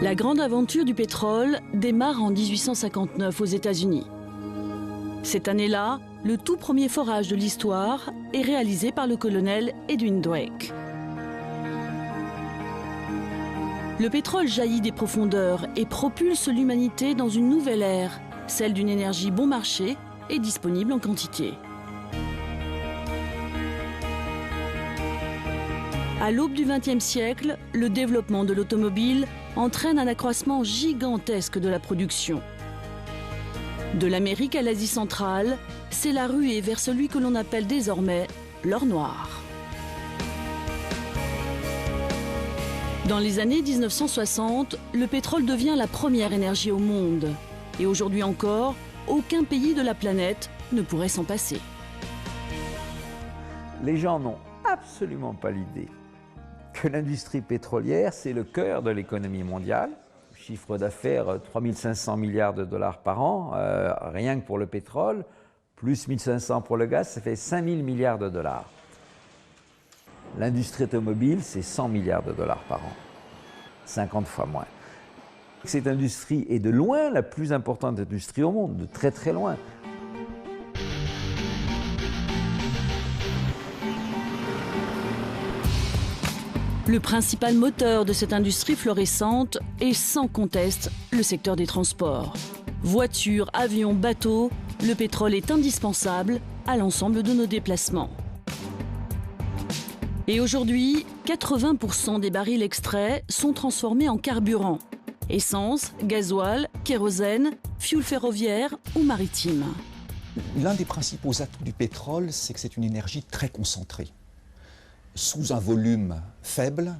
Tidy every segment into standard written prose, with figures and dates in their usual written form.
La grande aventure du pétrole démarre en 1859 aux États-Unis. Cette année-là, le tout premier forage de l'histoire est réalisé par le colonel Edwin Drake. Le pétrole jaillit des profondeurs et propulse l'humanité dans une nouvelle ère, celle d'une énergie bon marché et disponible en quantité. À l'aube du XXe siècle, le développement de l'automobile entraîne un accroissement gigantesque de la production. De l'Amérique à l'Asie centrale, c'est la ruée vers celui que l'on appelle désormais l'or noir. Dans les années 1960, le pétrole devient la première énergie au monde. Et aujourd'hui encore, aucun pays de la planète ne pourrait s'en passer. Les gens n'ont absolument pas l'idée que l'industrie pétrolière, c'est le cœur de l'économie mondiale. Chiffre d'affaires 3 500 milliards de dollars par an, rien que pour le pétrole, plus 1 500 pour le gaz, ça fait 5 000 milliards de dollars. L'industrie automobile, c'est 100 milliards de dollars par an, 50 fois moins. Cette industrie est de loin la plus importante industrie au monde, de très très loin. Le principal moteur de cette industrie florissante est sans conteste le secteur des transports. Voitures, avions, bateaux, le pétrole est indispensable à l'ensemble de nos déplacements. Et aujourd'hui, 80% des barils extraits sont transformés en carburant. Essence, gasoil, kérosène, fioul ferroviaire ou maritime. L'un des principaux atouts du pétrole, c'est que c'est une énergie très concentrée. Sous un volume faible,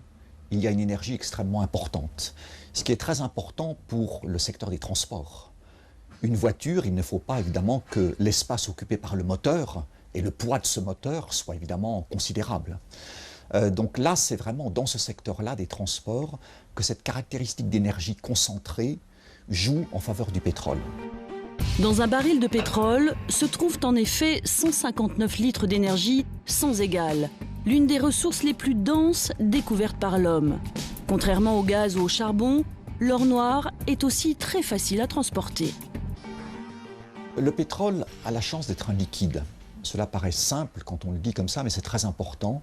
il y a une énergie extrêmement importante. Ce qui est très important pour le secteur des transports. Une voiture, il ne faut pas évidemment que l'espace occupé par le moteur et le poids de ce moteur soit évidemment considérable. Donc là, c'est vraiment dans ce secteur-là des transports que cette caractéristique d'énergie concentrée joue en faveur du pétrole. Dans un baril de pétrole se trouvent en effet 159 litres d'énergie sans égale, l'une des ressources les plus denses découvertes par l'homme. Contrairement au gaz ou au charbon, l'or noir est aussi très facile à transporter. Le pétrole a la chance d'être un liquide. Cela paraît simple quand on le dit comme ça, mais c'est très important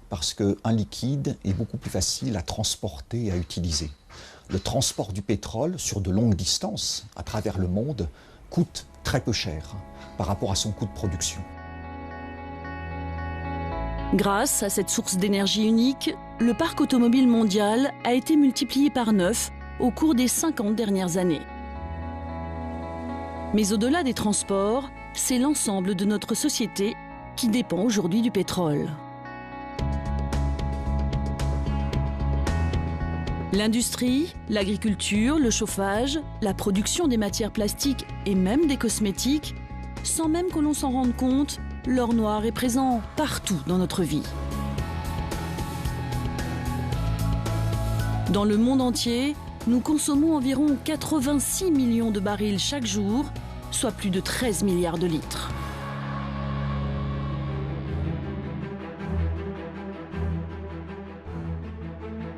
parce qu'un liquide est beaucoup plus facile à transporter et à utiliser. Le transport du pétrole sur de longues distances à travers le monde coûte très peu cher par rapport à son coût de production. Grâce à cette source d'énergie unique, le parc automobile mondial a été multiplié par 9 au cours des 50 dernières années. Mais au-delà des transports, c'est l'ensemble de notre société qui dépend aujourd'hui du pétrole. L'industrie, l'agriculture, le chauffage, la production des matières plastiques et même des cosmétiques, sans même que l'on s'en rende compte, l'or noir est présent partout dans notre vie. Dans le monde entier, nous consommons environ 86 millions de barils chaque jour, soit plus de 13 milliards de litres.